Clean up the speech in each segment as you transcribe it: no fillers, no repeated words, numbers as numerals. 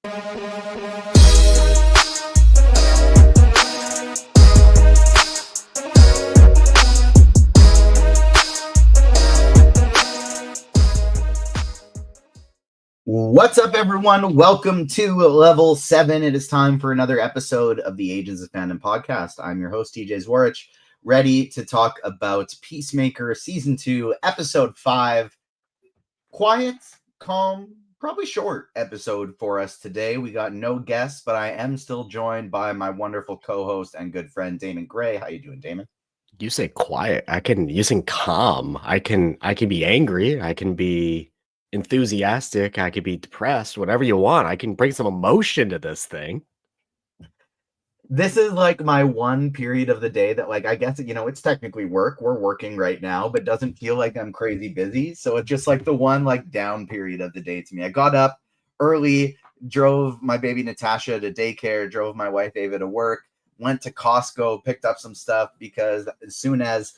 What's up, everyone? Welcome to Level 7. It is time for another episode of the Agents of Fandom podcast. I'm your host, TJ Zwarych, ready to talk about Peacemaker Season 2, Episode 5. Quiet, calm, probably short episode for us today. We got no guests, but I am still joined by my wonderful co-host and good friend, Damon Gray. How you doing, Damon? You say quiet. You say calm. I can be angry. I can be enthusiastic. I can be depressed. Whatever you want. I can bring some emotion to this thing. This is like my one period of the day that, like, I guess, it's technically work. We're working right now, but doesn't feel like I'm crazy busy. So it's just like the one like down period of the day to me. I got up early, drove my baby Natasha to daycare, drove my wife Ava to work, went to Costco, picked up some stuff because as soon as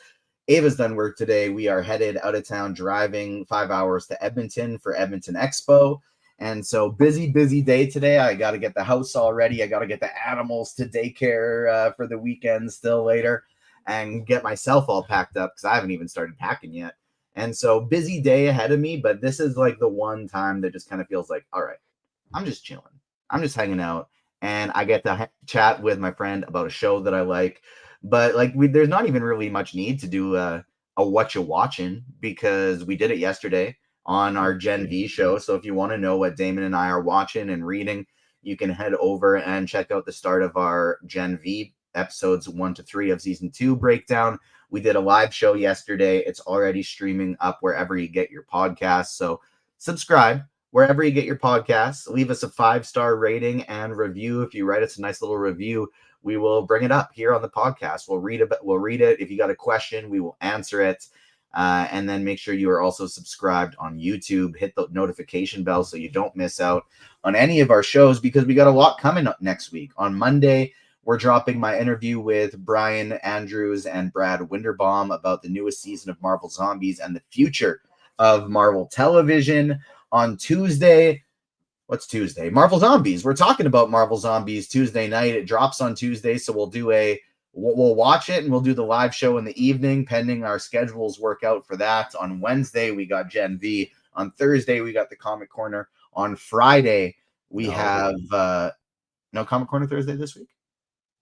Ava's done work today, we are headed out of town, driving 5 hours to Edmonton for Edmonton Expo. And so busy day today. I got to get the house all ready. I got to get the animals to daycare for the weekend still later and get myself all packed up because I haven't even started packing yet. And so busy day ahead of me, but this is like the one time that just kind of feels like, all right, I'm just chilling. I'm just hanging out and I get to chat with my friend about a show that I like. But like there's not even really much need to do a what you watching because we did it yesterday on our Gen V show. So if you want to know what Damon and I are watching and reading, you can head over and check out the start of our Gen V episodes 1 to 3 of season 2 breakdown. We did a live show yesterday. It's already streaming up wherever you get your podcasts. So subscribe wherever you get your podcasts. Leave us a 5-star rating and review. If you write us a nice little review, we will bring it up here on the podcast. We'll read it. If you got a question, we will answer it. And then make sure you are also subscribed on YouTube. Hit the notification bell so you don't miss out on any of our shows because we got a lot coming up next week. On Monday, we're dropping my interview with Brian Andrews and Brad Winderbaum about the newest season of Marvel Zombies and the future of Marvel Television. On Tuesday, what's Tuesday? Marvel Zombies. We're talking about Marvel Zombies Tuesday night. It drops on Tuesday, so we'll watch it and we'll do the live show in the evening, pending our schedules work out for that. On Wednesday, we got Gen V. On Thursday, we got the Comic Corner. On Friday, we have no Comic Corner Thursday this week.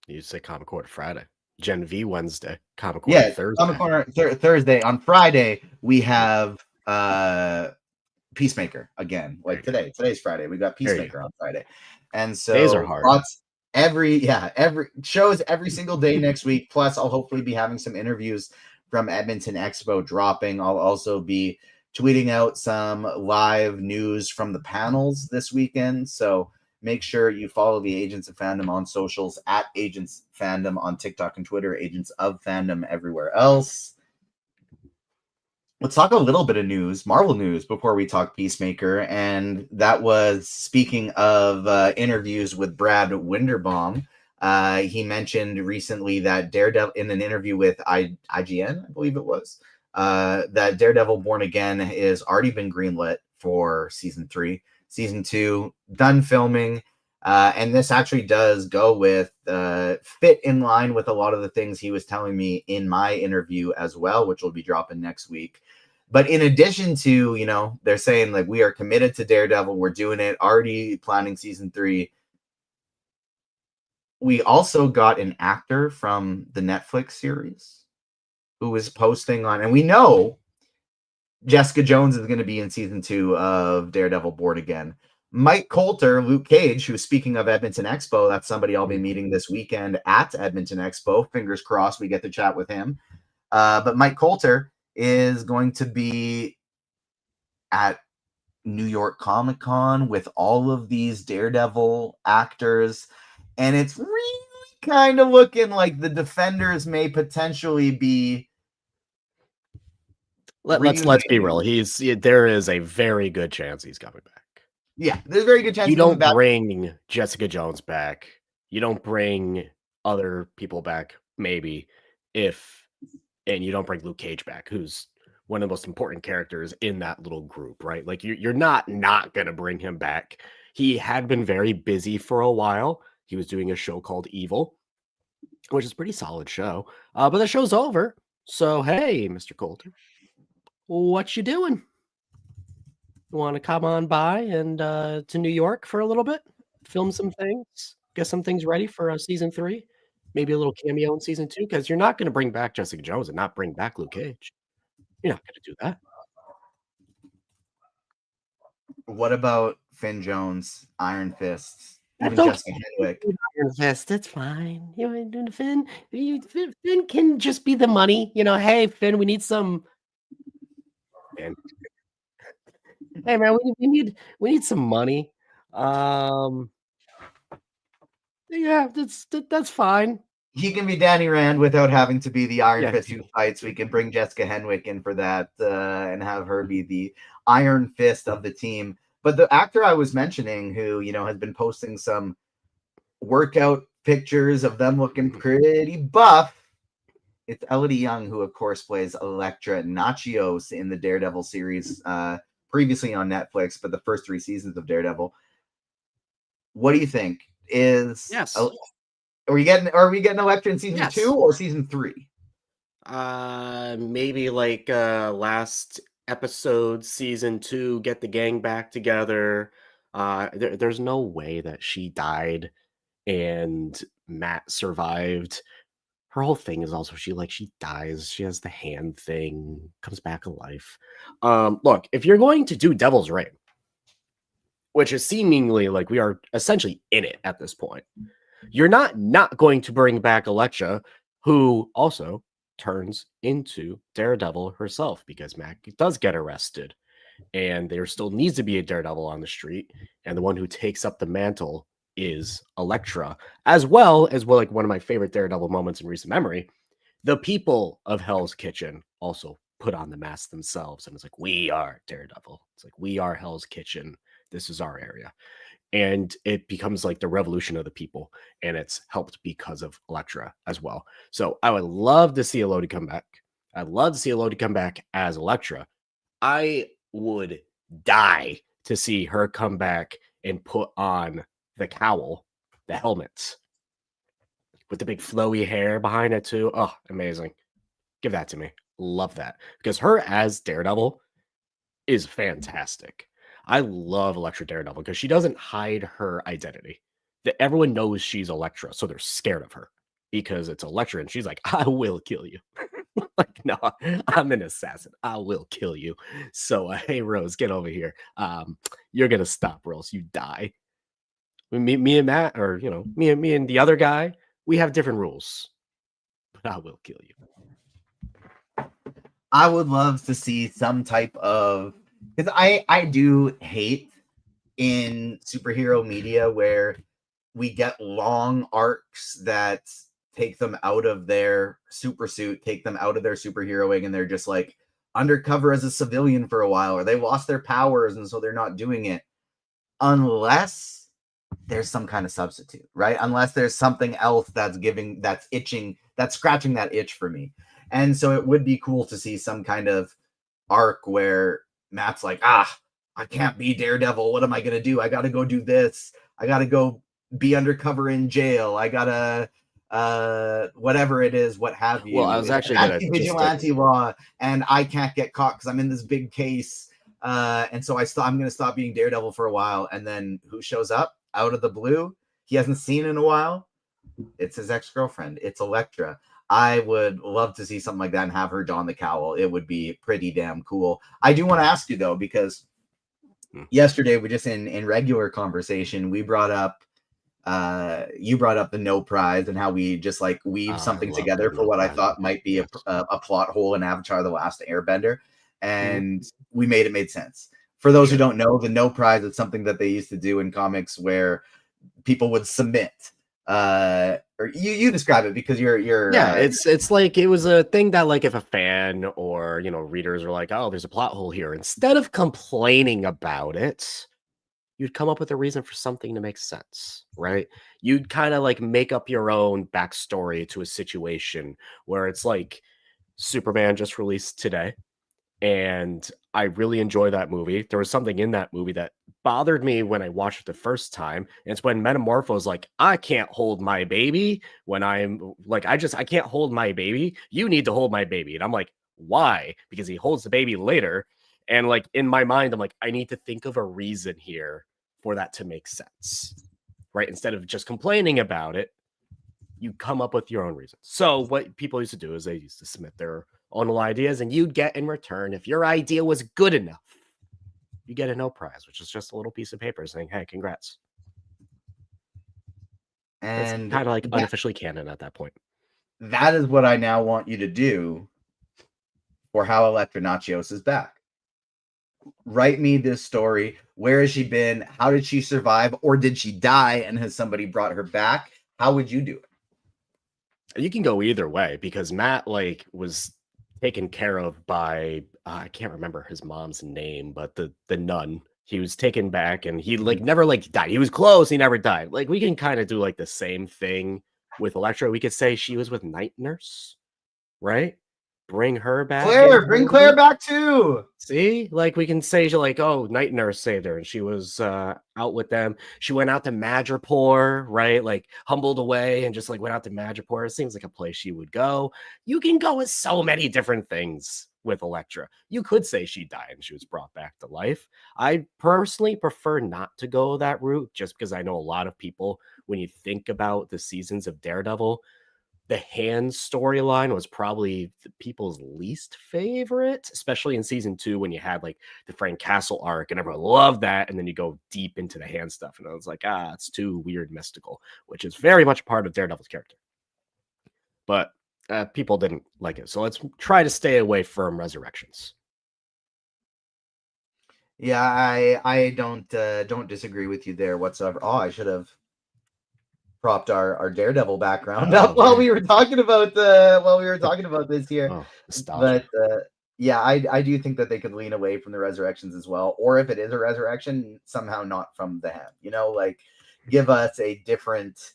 You say Comic Corner Friday. Gen V Wednesday. Comic Corner Thursday. Comic Corner Thursday. On Friday, we have Peacemaker again. Like today. Today's Friday. We got Peacemaker on Friday. And so days are hard. Every shows every single day next week. Plus, I'll hopefully be having some interviews from Edmonton Expo dropping. I'll also be tweeting out some live news from the panels this weekend. So make sure you follow the Agents of Fandom on socials at Agents Fandom on TikTok and Twitter, Agents of Fandom everywhere else. Let's talk a little bit of news, Marvel news, before we talk Peacemaker. And that was, speaking of interviews with Brad Winderbaum, he mentioned recently that Daredevil, in an interview with IGN, I believe it was, that Daredevil Born Again has already been greenlit for season 3. Season 2, done filming. And this actually does go with, fit in line with a lot of the things he was telling me in my interview as well, which will be dropping next week. But in addition to, they're saying like, we are committed to Daredevil. We're doing it, already planning season 3. We also got an actor from the Netflix series who was posting on, and we know Jessica Jones is going to be in season 2 of Daredevil Born Again. Mike Coulter, Luke Cage, who's, speaking of Edmonton Expo, that's somebody I'll be meeting this weekend at Edmonton Expo. Fingers crossed we get to chat with him. But Mike Coulter is going to be at New York Comic Con with all of these Daredevil actors. And it's really kind of looking like the Defenders may potentially be. Let's be real. There is a very good chance he's coming back. Yeah, there's a very good chance. You don't bring Jessica Jones back. You don't bring other people back, maybe, and you don't bring Luke Cage back, who's one of the most important characters in that little group, right? Like you're not going to bring him back. He had been very busy for a while. He was doing a show called Evil, which is a pretty solid show. But the show's over. So hey, Mr. Coulter, what you doing? You want to come on by and to New York for a little bit, film some things, get some things ready for season 3, maybe a little cameo in season 2, because you're not going to bring back Jessica Jones and not bring back Luke Cage. You're not going to do that. What about Finn Jones, Iron Fist, even That's Jessica Henwick? Iron Fist. That's fine. You ain't doing Finn. Finn can just be the money. Hey Finn, we need some. Finn. Hey man, we need some money. Yeah, that's fine. He can be Danny Rand without having to be the Iron Yeah, Fist who fights. We can bring Jessica Henwick in for that and have her be the Iron Fist of the team. But the actor I was mentioning, who has been posting some workout pictures of them looking pretty buff, it's Elodie Young, who of course plays Elektra Nachios in the Daredevil series, previously on Netflix, but the first 3 seasons of Daredevil. What do you think? yes. Are we getting Elektra in season 2 or season 3? Maybe like last episode, season 2, get the gang back together. There's no way that she died and Matt survived. Her whole thing is also she dies. She has the hand thing, comes back alive. Look, if you're going to do Devil's Reign, which is seemingly like we are essentially in it at this point, you're not going to bring back Elektra, who also turns into Daredevil herself, because Mac does get arrested and there still needs to be a Daredevil on the street, and the one who takes up the mantle is Elektra, as well as like one of my favorite Daredevil moments in recent memory. The people of Hell's Kitchen also put on the mask themselves, and it's like, we are Daredevil. It's like, we are Hell's Kitchen. This is our area. And it becomes like the revolution of the people, and it's helped because of Elektra as well. So I would love to see Elodie come back. I'd love to see Elodie come back as Elektra. I would die to see her come back and put on the cowl, the helmet, with the big flowy hair behind it too. Oh, amazing. Give that to me. Love that. Because her as Daredevil is fantastic. I love Elektra Daredevil because she doesn't hide her identity. That everyone knows she's Elektra, so they're scared of her because it's Elektra, and she's like, I will kill you. Like, no, I'm an assassin. I will kill you. So, hey, Rose, get over here. You're gonna stop, or else you die. Me and Matt, or me and the other guy, we have different rules, but I will kill you. I would love to see some type of, because I do hate in superhero media where we get long arcs that take them out of their super suit, take them out of their superheroing, and they're just like undercover as a civilian for a while, or they lost their powers and so they're not doing it, unless there's some kind of substitute, right? Unless there's something else that's itching, that's scratching that itch for me. And so it would be cool to see some kind of arc where Matt's like, I can't be Daredevil. What am I going to do? I got to go do this. I got to go be undercover in jail. I got to, whatever it is, what have you. Well, I was actually going to vigilante law, and I can't get caught because I'm in this big case. And so I'm going to stop being Daredevil for a while. And then who shows up out of the blue? He hasn't seen in a while. It's his ex-girlfriend. It's Elektra. I would love to see something like that and have her don the cowl. It would be pretty damn cool. I do want to ask you though, because yesterday we just in regular conversation, we brought up you brought up the no prize and how we just like weave something together for what I thought might be a plot hole in Avatar: The Last Airbender, and we made sense. For those who don't know, the no prize is something that they used to do in comics where people would submit or you describe it, because you're it's like, it was a thing that, like, if a fan or readers are like, oh, there's a plot hole here, instead of complaining about it, you'd come up with a reason for something to make sense, right? You'd kind of like make up your own backstory to a situation where it's like Superman just released today, and I really enjoy that movie. There was something in that movie that bothered me when I watched it the first time. And it's when Metamorpho's like, I can't hold my baby when I'm like, I can't hold my baby. You need to hold my baby. And I'm like, why? Because he holds the baby later. And like in my mind, I'm like, I need to think of a reason here for that to make sense. Right? Instead of just complaining about it, you come up with your own reasons. So what people used to do is they used to submit their own little ideas, and you'd get in return, if your idea was good enough, you get a no prize, which is just a little piece of paper saying, hey, congrats. And it's kind of like unofficially canon at that point. That is what I now want you to do for how Elektra Nachios is back. Write me this story. Where has she been? How did she survive? Or did she die and has somebody brought her back? How would you do it? You can go either way, because Matt like was taken care of by I can't remember his mom's name, but the nun. He was taken back and he like never like died. He was close, he never died. Like we can kind of do like the same thing with Elektra. We could say she was with Night Nurse, right? Bring her back. Bring Claire back too. See, like we can say, like, oh, Night Nurse saved her and she was out with them. She went out to Madripoor, right? Like humbled away and just like went out to Madripoor. It seems like a place she would go. You can go with so many different things with Elektra. You could say she died and she was brought back to life. I personally prefer not to go that route, just because I know a lot of people, when you think about the seasons of Daredevil, the Hand storyline was probably people's least favorite, especially in season 2 when you had like the Frank Castle arc and everyone loved that. And then you go deep into the Hand stuff. And I was like, it's too weird, mystical, which is very much part of Daredevil's character. But people didn't like it. So let's try to stay away from resurrections. Yeah, I don't disagree with you there whatsoever. Oh, I should have propped our Daredevil background up while we were talking about this here. But yeah, I do think that they could lean away from the resurrections as well, or if it is a resurrection, somehow not from the Hand. You know, like give us a different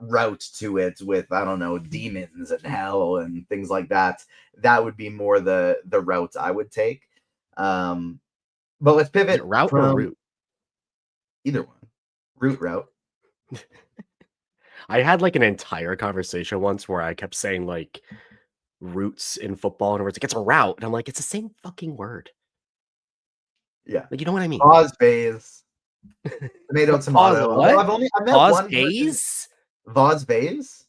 route to it with, I don't know, demons and hell and things like that. That would be more the route I would take. But let's pivot. Route or route? Either one. Route. I had like an entire conversation once where I kept saying like roots in football, and it's like, it's a route, and I'm like, it's the same fucking word. Yeah, like, you know what I mean? Pause phase. Tomato. What? I met Pause phase. Vase vase.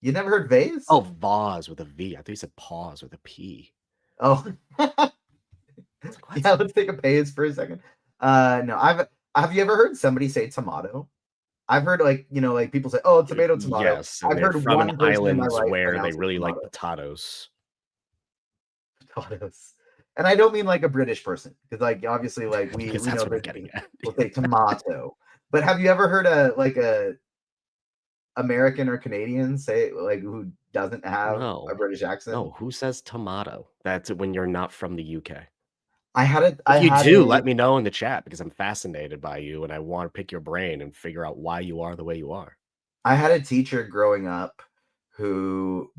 You never heard vase? Oh, vase with a V. I thought you said pause with a P. Oh. Yeah, let's take a phase for a second. No, have you ever heard somebody say tomato? I've heard like people say, "Oh, tomato." Yes, I've heard from one an island where they pronounce really tomato. like potatoes. And I don't mean like a British person, because like obviously like we that's know what we're getting at. We'll say tomato. But have you ever heard a American or Canadian say, like, who doesn't have a British accent? No, who says tomato? That's when you're not from the UK. If you do, let me know in the chat, because I'm fascinated by you and I want to pick your brain and figure out why you are the way you are. I had a teacher growing up who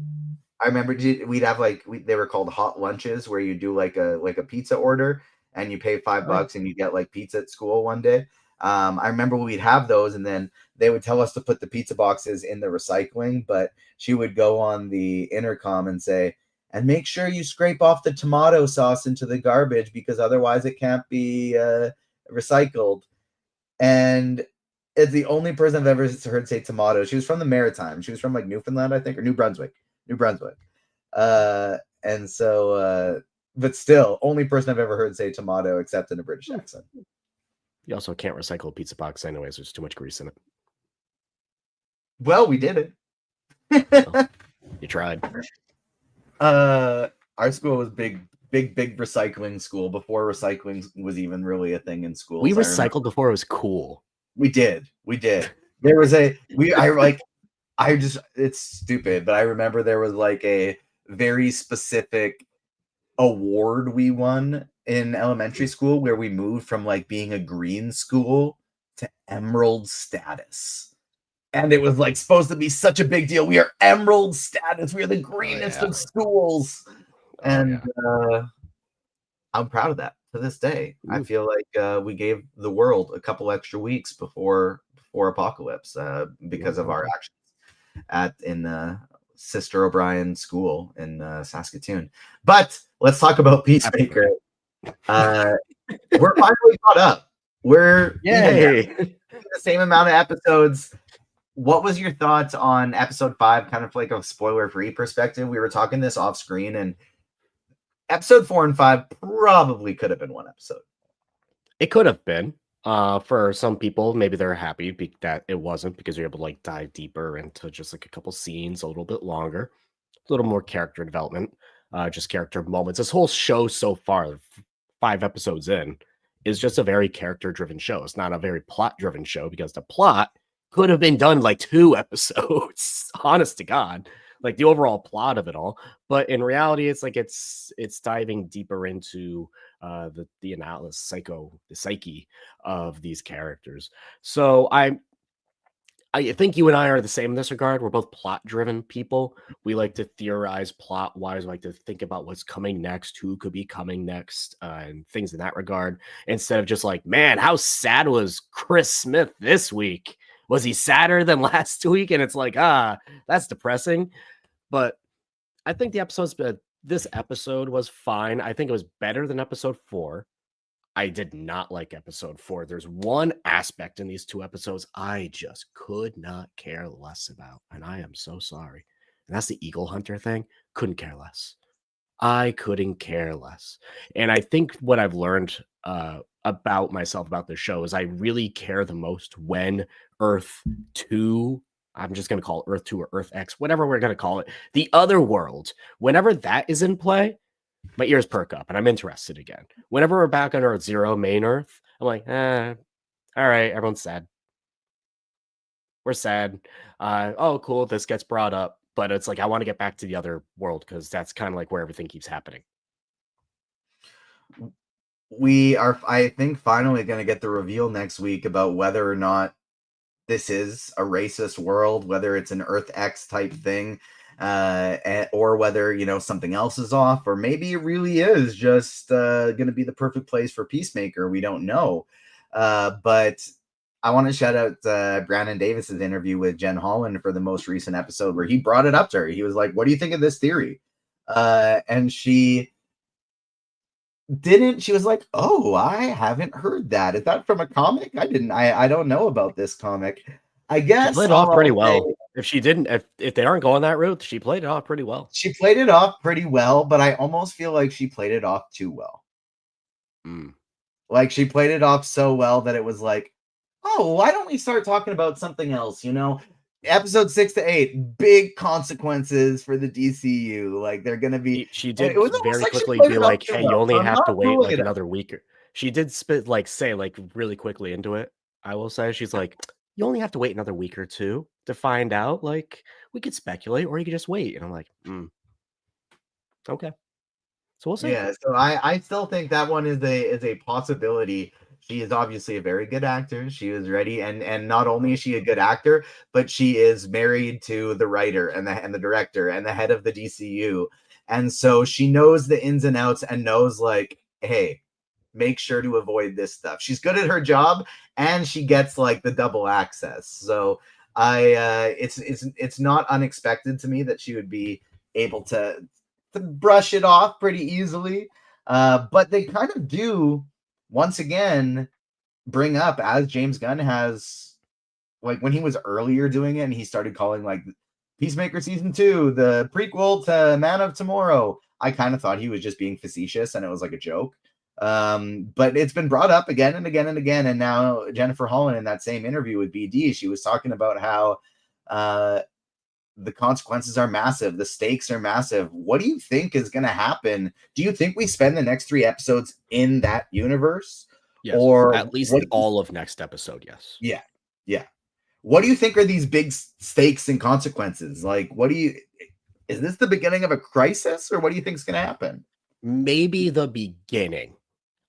I remember we'd have they were called hot lunches, where you do like a pizza order and you pay $5 and you get like pizza at school one day. I remember we'd have those, and then they would tell us to put the pizza boxes in the recycling, but she would go on the intercom and say, and make sure you scrape off the tomato sauce into the garbage, because otherwise it can't be recycled. And it's the only person I've ever heard say tomato. She was from the Maritime. She was from like Newfoundland, I think, or New Brunswick. And so, but still, only person I've ever heard say tomato, except in a British accent. You also can't recycle a pizza box anyways. There's too much grease in it. Well, we did it. Well, you tried. Our school was big recycling school before recycling was even really a thing in school. We recycled before it was cool. We did. There was it's stupid, but I remember there was like a very specific award we won in elementary school, where we moved from like being a green school to emerald status. And it was like supposed to be such a big deal. We are emerald status. We are the greenest of schools. I'm proud of that to this day. I Ooh, feel like we gave the world a couple extra weeks before Apocalypse yeah, because of our okay. actions in Sister O'Brien School in Saskatoon. But let's talk about Happy Peacemaker. birthday. Uh, we're finally caught up. We're even now Yay! the same amount of episodes. What was your thoughts on episode 5, kind of like a spoiler-free perspective? We were talking this off screen, and episode 4 and 5 probably could have been one episode. It could have been. For some people, maybe they're happy that it wasn't because you're able to like dive deeper into just like a couple scenes a little bit longer, a little more character development, just character moments. This whole show so far, 5 episodes in, is just a very character-driven show. It's not a very plot-driven show because the plot could have been done like 2 episodes. Honest to God, like the overall plot of it all. But in reality, it's like it's diving deeper into the analysis, the psyche of these characters. So I think you and I are the same in this regard. We're both plot driven people. We like to theorize plot wise, we like to think about what's coming next, who could be coming next, and things in that regard, instead of just like, man, how sad was Chris Smith this week? Was he sadder than last week? And it's like, that's depressing. But I think this episode was fine. I think it was better than episode 4. I did not like episode 4. There's one aspect in these 2 episodes I just could not care less about, and I am so sorry. And that's the Eagle Hunter thing. Couldn't care less. I couldn't care less. And I think what I've learned about myself about this show is I really care the most when Earth 2, I'm just going to call it Earth 2 or Earth X, whatever we're going to call it, the other world, whenever that is in play, my ears perk up and I'm interested again. Whenever we're back on Earth Zero, main Earth, I'm like, all right, everyone's sad. We're sad. Oh, cool. This gets brought up, but it's like I want to get back to the other world because that's kind of like where everything keeps happening. We are, I think, finally going to get the reveal next week about whether or not this is a racist world, whether it's an Earth X type thing, or whether something else is off, or maybe it really is just going to be the perfect place for Peacemaker. We don't know, but I want to shout out Brandon Davis's interview with Jen Holland for the most recent episode where he brought it up to her. He was like, "What do you think of this theory?" And she was like, "Oh, I haven't heard that. Is that from a comic? I don't know about this comic." I She guess played it all off pretty I'll say, well. If she didn't, if they aren't going that route, she played it off pretty well. she played it off pretty well, but I almost feel like she played it off too well. Mm. Like she played it off so well that it was like, "Oh, why don't we start talking about something else?" Episode 6 to 8, big consequences for the DCU. Like they're gonna be. She And it did was almost very like she quickly played be it off like, too "Hey, you well. only So I'm have not to wait ruling like it out. another week." She did say like really quickly into it. I will say she's like, "You only have to wait another week or two to find out. Like we could speculate, or you could just wait." And I'm like, okay, so we'll see. Yeah, so I still think that one is a possibility. She is obviously a very good actor. She is ready, and not only is she a good actor, but she is married to the writer and the director and the head of the DCU. And so she knows the ins and outs and knows like, hey, make sure to avoid this stuff. She's good at her job and she gets like the double access. So it's not unexpected to me that she would be able to brush it off pretty easily. But they kind of do once again bring up, as James Gunn has, like when he was earlier doing it and he started calling like Peacemaker season 2 the prequel to Man of Tomorrow. I kind of thought he was just being facetious and it was like a joke. But it's been brought up again and again and again. And now Jennifer Holland, in that same interview with BD, she was talking about how the consequences are massive, the stakes are massive. What do you think is going to happen? Do you think we spend the next 3 episodes in that universe? Yes, Or at least what? all of next episode. Yes. Yeah, yeah. What do you think are these big stakes and consequences? Like, is this the beginning of a crisis, or what do you think is going to happen? Maybe the beginning.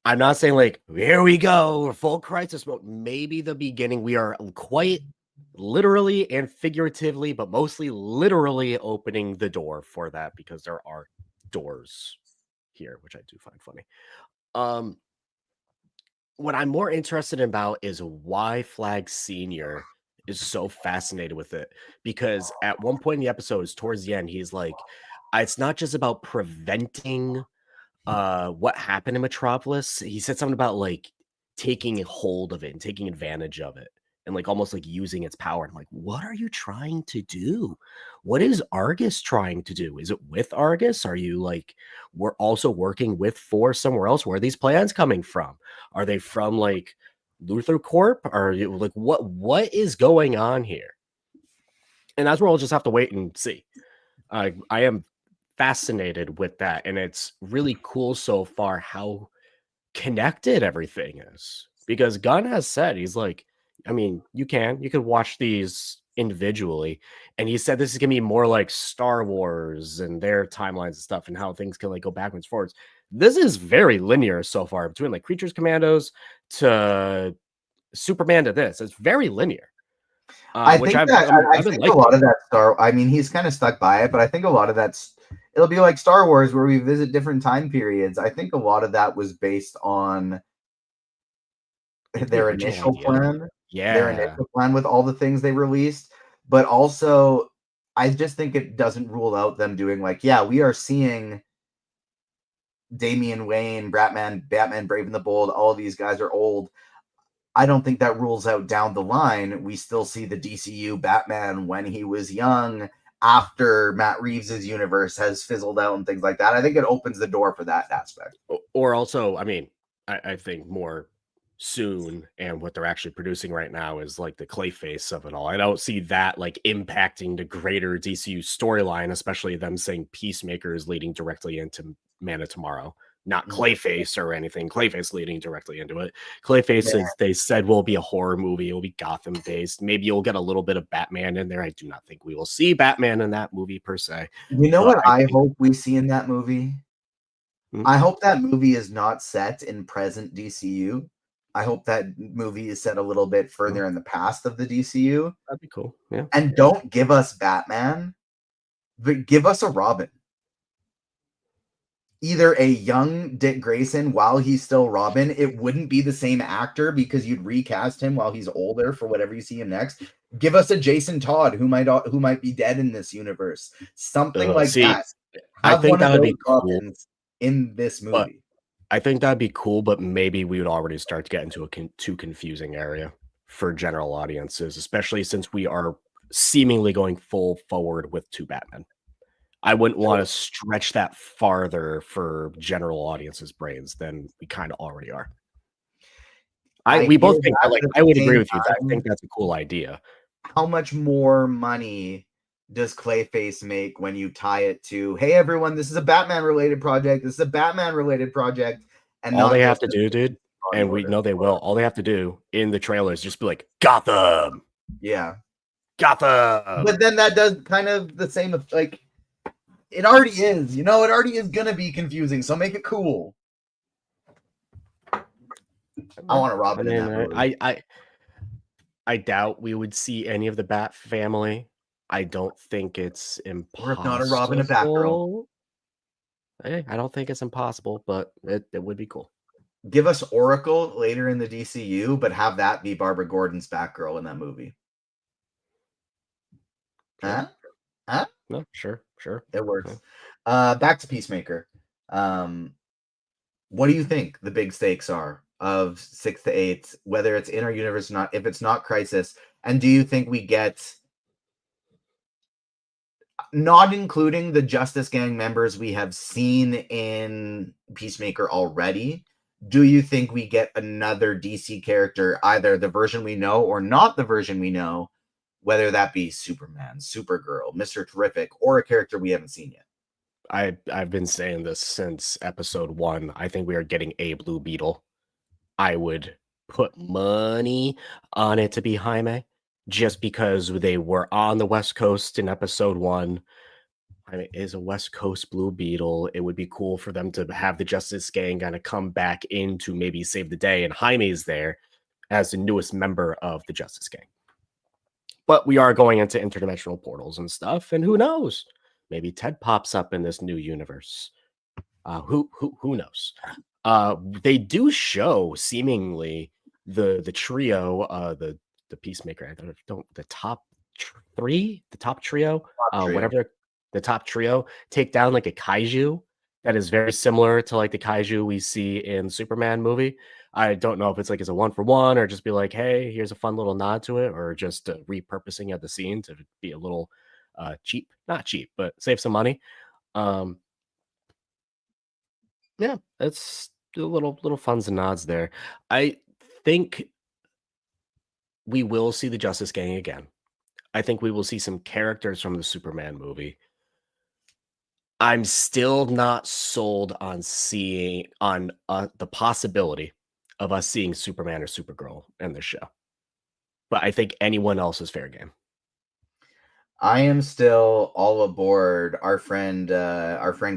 I'm not saying like here we go, full crisis mode. Maybe the beginning. We are quite literally and figuratively, but mostly literally opening the door for that because there are doors here, which I do find funny. Um, what I'm more interested about is why Flag Senior is so fascinated with it. Because at one point in the episodes, towards the end, he's like, it's not just about preventing what happened in Metropolis. He said something about like taking hold of it and taking advantage of it and like almost like using its power. I'm like, what are you trying to do? What is Argus trying to do? Is it with Argus? Are you like we're also working with Force somewhere else? Where are these plans coming from? Are they from like Luther Corp? Are you like what is going on here? And that's where we'll just have to wait and see. I am fascinated with that, and it's really cool so far how connected everything is. Because Gunn has said he's like, I mean, you can watch these individually, and he said this is gonna be more like Star Wars and their timelines and stuff, and how things can like go backwards forwards. This is very linear so far between like Creatures Commandos to Superman to this. It's very linear. I Which think that I I've been think a liking. lot of that I mean, he's kind of stuck by it, but I think a lot of that's it'll be like Star Wars where we visit different time periods. I think a lot of that was based on Maybe the their original initial idea. plan, Yeah. with all the things they released, but also I just think it doesn't rule out them doing like, yeah, we are seeing Damian Wayne, Batman Brave and the Bold, all of these guys are old. I don't think that rules out down the line. We still see the DCU Batman when he was young, after Matt Reeves's universe has fizzled out and things like that. I think it opens the door for that aspect. Or also, I mean, I think more soon, and what they're actually producing right now is like the Clayface of it all. I don't see that like impacting the greater DCU storyline, especially them saying Peacemaker is leading directly into Man of Tomorrow, not Mhm. Clayface or anything. Clayface leading directly into it. Clayface is, they said, will be a horror movie. It'll be Gotham based. Maybe you'll get a little bit of Batman in there. I do not think we will see Batman in that movie per se, You know but what I I think. hope we see in that movie? Hmm? I hope that movie is not set in present DCU. I hope that movie is set a little bit Oh, further in the past of the DCU. that'd be cool. Yeah. And don't give us Batman, but give us a Robin. Either a young Dick Grayson while he's still Robin. It wouldn't be the same actor because you'd recast him while he's older for whatever you see him next. Give us a Jason Todd who might be dead in this universe. Something like See, that. I Have think one that of would those be cool, Robins in this but movie. I think that'd be cool, but maybe we would already start to get into a too confusing area for general audiences, especially since we are seemingly going full forward with two Batman. I wouldn't want to stretch that farther for general audiences' brains than we kind of already are. I We hear both think that, that, like, but at I the would agree same with you. I time, think that's a cool idea. how much more money does Clayface make when you tie it to, hey everyone, this is a Batman related project, this is a Batman related project, and All they not have just to do, dude, Law and and we Order? know they will. All they have to do in the trailer is just be like, Gotham, Yeah. Gotham. But then that does kind of the same, like, it already is, it already is gonna be confusing, so make it cool. I want a I Robin in mean, that movie. I doubt we would see any of the Bat family. I don't think it's Or if not a Robin, a Batgirl. impossible. I don't think it's impossible, but it would be cool. Give us Oracle later in the DCU, but have that be Barbara Gordon's Batgirl in that movie. Sure. Huh? Huh? No, sure. It Yeah. works. Back to Peacemaker. What do you think the big stakes are of 6 to 8, whether it's in our universe or not, if it's not Crisis? And do you think we get, not including the Justice Gang members we have seen in Peacemaker already, do you think we get another DC character, either the version we know or not the version we know, whether that be Superman, Supergirl, Mr. Terrific, or a character we haven't seen yet? I've been saying this since episode 1. I think we are getting a Blue Beetle. I would put money on it to be Jaime, just because they were on the West Coast in episode 1. I mean, is a West Coast Blue Beetle. It would be cool for them to have the Justice Gang kind of come back in to maybe save the day, and Jaime is there as the newest member of the Justice Gang. But we are going into interdimensional portals and stuff, and who knows? Maybe Ted pops up in this new universe. Who knows? They do show seemingly the trio, the Peacemaker. I don't the top three, the top trio, Trio. whatever the top trio take down like a kaiju that is very similar to like the kaiju we see in Superman movie. I don't know if it's like as a one for one or just be like, hey, here's a fun little nod to it, or just repurposing of the scene to be a little cheap, not cheap, but save some money. Um, yeah, it's a little funs and nods there. I think we will see the Justice Gang again. I think we will see some characters from the Superman movie. I'm still not sold on seeing on the possibility of us seeing Superman or Supergirl in the show. But I think anyone else is fair game. I am still all aboard our friend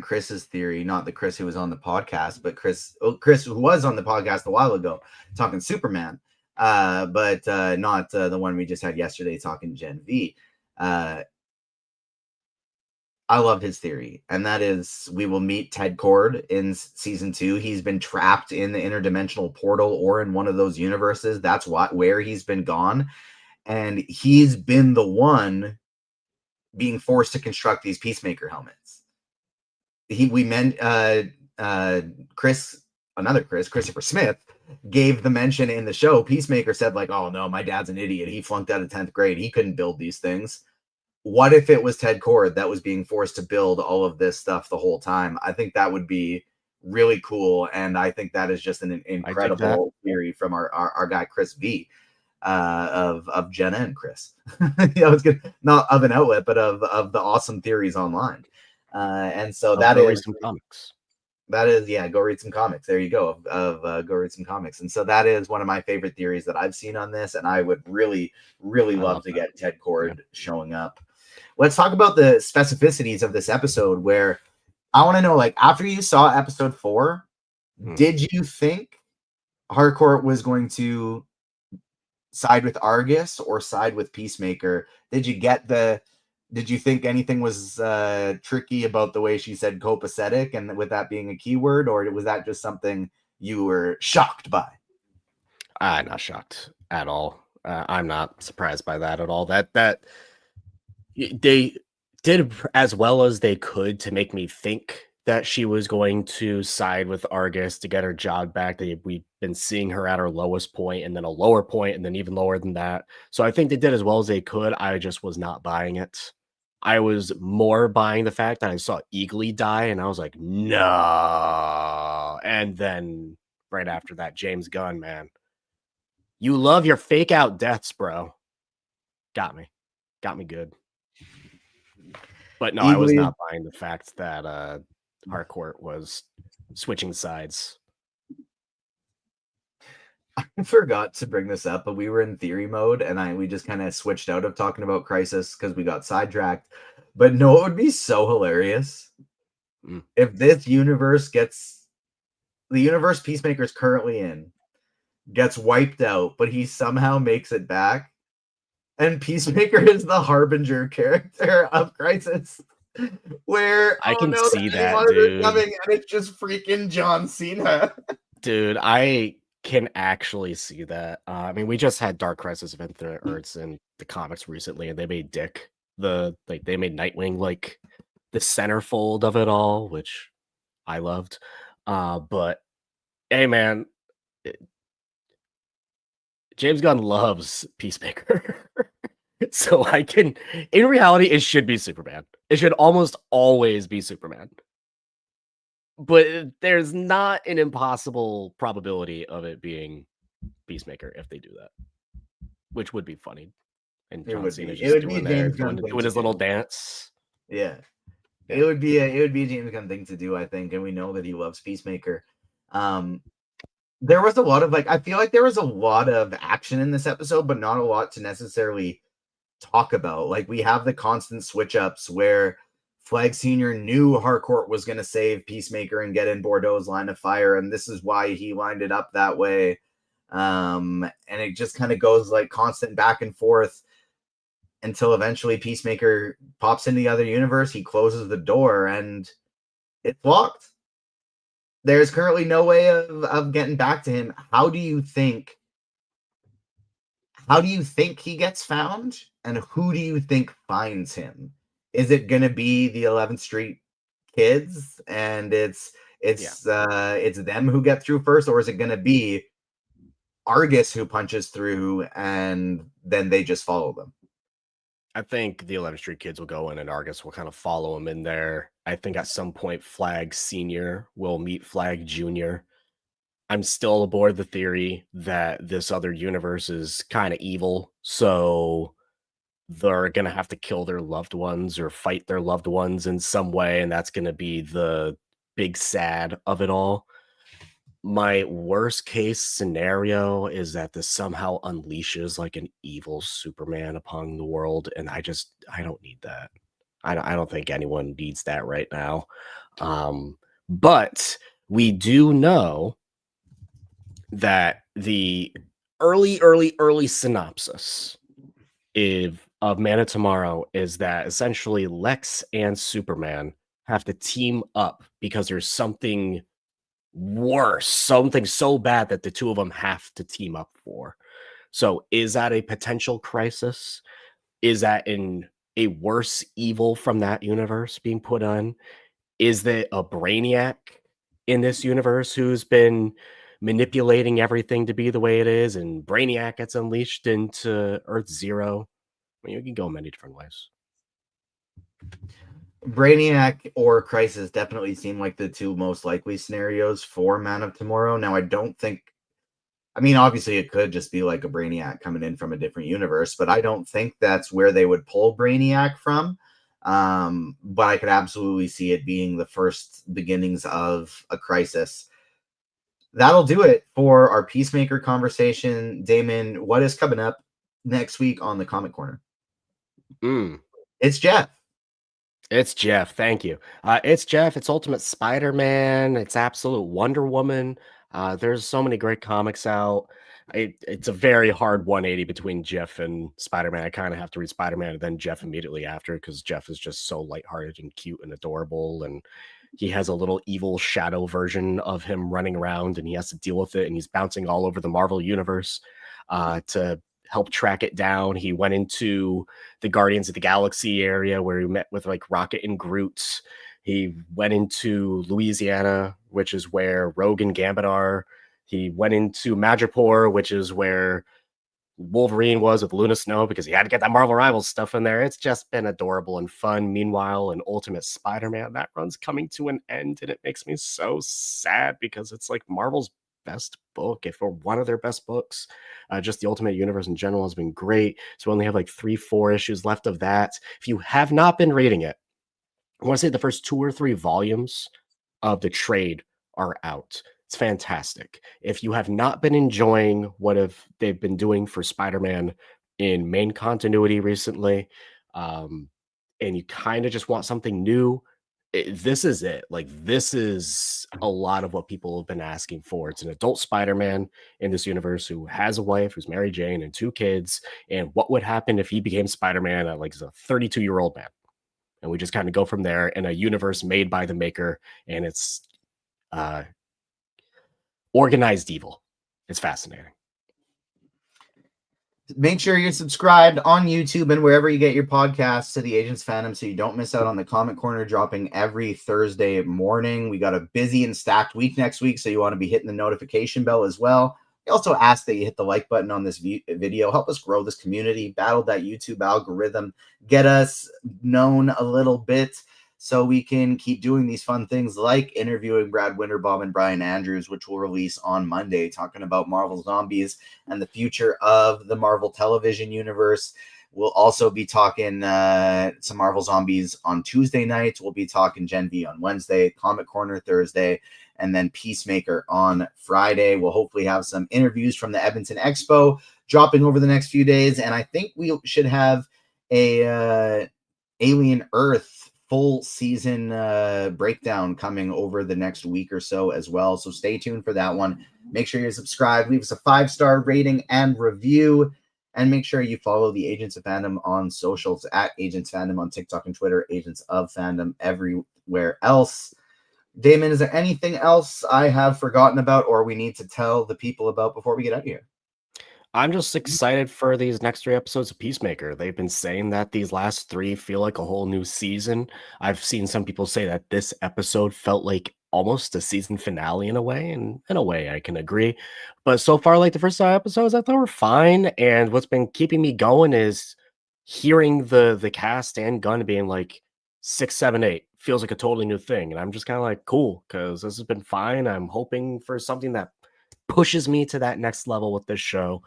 Chris's theory, not the Chris who was on the podcast, but Chris who was on the podcast a while ago talking Superman, but not the one we just had yesterday talking Gen V. I love his theory, and that is we will meet Ted Kord in season 2. He's been trapped in the interdimensional portal or in one of those universes. That's where he's been gone, and he's been the one being forced to construct these Peacemaker helmets. Christopher Smith gave the mention in the show. Peacemaker said like, "Oh no, my dad's an idiot. He flunked out of 10th grade. He couldn't build these things." What if it was Ted Kord that was being forced to build all of this stuff the whole time? I think that would be really cool, and I think that is just an incredible theory from our guy Chris V. Of Jenna and Chris. It's good, not of an outlet, but of the awesome theories online. And so that is some comics. That is, yeah, go read some comics. There you go. Go read some comics. And so that is one of my favorite theories that I've seen on this, and I would really, really love to get Ted Kord showing up. Let's talk about the specificities of this episode, where I want to know, like, after you saw episode 4, did you think Harcourt was going to side with Argus or side with Peacemaker? Did you think anything was tricky about the way she said copacetic, and with that being a keyword, or was that just something you were shocked by? I'm not shocked at all. I'm not surprised by that at all. That they did as well as they could to make me think that she was going to side with Argus to get her job back. We've been seeing her at her lowest point, and then a lower point, and then even lower than that. So I think they did as well as they could. I just was not buying it. I was more buying the fact that I saw Eagly die, and I was like, no. And then right after that, James Gunn, man. You love your fake out deaths, bro. Got me good. But no, Eagly, I was not buying the fact that Harcourt was switching sides. I forgot to bring this up, but we were in theory mode, and we just kind of switched out of talking about Crisis because we got sidetracked. But no, it would be so hilarious if this universe the universe Peacemaker is currently in gets wiped out, but he somehow makes it back, and Peacemaker is the harbinger character of Crisis. Where I can see that, dude. Coming, and it's just freaking John Cena. Dude, I can actually see that. I mean, we just had Dark Crisis of Infinite Earths in the comics recently, and they made Dick they made Nightwing like the centerfold of it all, which I loved. But hey, man, James Gunn loves Peacemaker. So in reality, it should be Superman. It should almost always be Superman. But there's not an impossible probability of it being Peacemaker if they do that, which would be funny. And John Cena just doing his little dance. Yeah. It would be a James Gunn thing to do, I think, and we know that he loves Peacemaker. There was a lot of I feel like there was a lot of action in this episode, but not a lot to necessarily talk about. Like, we have the constant switch ups where Flag Senior knew Harcourt was going to save Peacemaker and get in Bordeaux's line of fire, and this is why he lined it up that way. And it just kind of goes like constant back and forth until eventually Peacemaker pops in the other universe. He closes the door and it's locked. There's currently no way of getting back to him. How do you think he gets found, and who do you think finds him? Is it going to be the 11th Street kids, and it's them who get through first, or is it going to be Argus who punches through and then they just follow them? I think the 11th Street kids will go in and Argus will kind of follow him in there. I think at some point Flag Senior will meet Flag Junior. I'm still aboard the theory that this other universe is kind of evil, so they're going to have to kill their loved ones or fight their loved ones in some way, and that's going to be the big sad of it all. My worst case scenario is that this somehow unleashes like an evil Superman upon the world, and I don't need that. I don't think anyone needs that right now. But we do know that the early synopsis of Man of Tomorrow is that essentially Lex and Superman have to team up because there's something worse, something so bad that the two of them have to team up for. So is that a potential crisis? Is that a worse evil from that universe being put on? Is there a Brainiac in this universe who's been manipulating everything to be the way it is, and Brainiac gets unleashed into Earth Zero? I mean, you can go many different ways. Brainiac or Crisis definitely seem like the two most likely scenarios for Man of Tomorrow. Now, obviously it could just be like a Brainiac coming in from a different universe, but I don't think that's where they would pull Brainiac from. But I could absolutely see it being the first beginnings of a crisis. That'll do it for our Peacemaker conversation. Damon, what is coming up next week on the Comic Corner? It's Jeff. It's Jeff. Thank you. It's Jeff. It's Ultimate Spider-Man. It's Absolute Wonder Woman. There's so many great comics out. It's a very hard 180 between Jeff and Spider-Man. I kind of have to read Spider-Man and then Jeff immediately after because Jeff is just so lighthearted and cute and adorable. And he has a little evil shadow version of him running around and he has to deal with it. And he's bouncing all over the Marvel universe to help track it down. He went into the Guardians of the Galaxy area where he met with like Rocket and Groot. He went into Louisiana, which is where Rogue and Gambit are. He went into Madripoor, which is where Wolverine was with Luna Snow because he had to get that Marvel Rivals stuff in there. It's just been adorable and fun. Meanwhile, in Ultimate Spider-Man, that run's coming to an end, and it makes me so sad because it's like Marvel's best book, if or one of their best books. Just the Ultimate Universe in general has been great. So we only have like 3-4 issues left of that. If you have not been reading it, I want to say the first 2 or 3 volumes of the trade are out. It's fantastic. If you have not been enjoying what they've been doing for Spider-Man in main continuity recently, and you kind of just want something new, this is it. Like, this is a lot of what people have been asking for. It's an adult Spider-Man in this universe who has a wife, who's Mary Jane, and 2 kids. And what would happen if he became Spider-Man at like a 32-year-old man? And we just kind of go from there in a universe made by the maker, and it's organized evil. It's fascinating. Make sure you're subscribed on YouTube and wherever you get your podcasts to the Agents Fandom so you don't miss out on the Comic Corner dropping every Thursday morning. We got a busy and stacked week next week, so you want to be hitting the notification bell as well. We also ask that you hit the like button on this video. Help us grow this community, battle that YouTube algorithm, get us known a little bit so we can keep doing these fun things like interviewing Brad Winterbaum and Brian Andrews, which will release on Monday, talking about Marvel Zombies and the future of the Marvel television universe. We'll also be talking some Marvel Zombies on Tuesday night. We'll be talking Gen V on Wednesday, Comic Corner Thursday, and then Peacemaker on Friday. We'll hopefully have some interviews from the Edmonton Expo dropping over the next few days. And I think we should have a Alien Earth full season breakdown coming over the next week or so as well. So stay tuned for that one. Make sure you're subscribed. Leave us a 5-star rating and review. And make sure you follow the Agents of Fandom on socials at Agents Fandom on TikTok and Twitter, Agents of Fandom everywhere else. Damon, is there anything else I have forgotten about or we need to tell the people about before we get out of here? I'm just excited for these next 3 episodes of Peacemaker. They've been saying that these last 3 feel like a whole new season. I've seen some people say that this episode felt like almost a season finale in a way, and in a way I can agree. But so far, like the first 5 episodes, I thought were fine. And what's been keeping me going is hearing the cast and Gunn being like 6, 7, 8 feels like a totally new thing. And I'm just kind of like, cool, because this has been fine. I'm hoping for something that pushes me to that next level with this show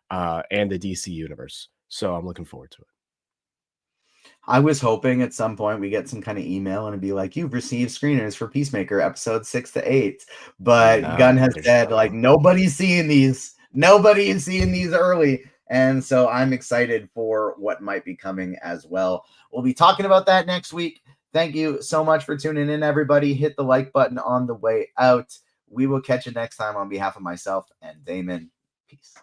and the DC universe. So I'm looking forward to it. I was hoping at some point we get some kind of email and it'd be like, you've received screeners for Peacemaker episode 6 to 8. But Gunn No, has there's said, like, no. nobody's seeing these. Nobody is seeing these early. And so I'm excited for what might be coming as well. We'll be talking about that next week. Thank you so much for tuning in, everybody. Hit the like button on the way out. We will catch you next time on behalf of myself and Damon. Peace.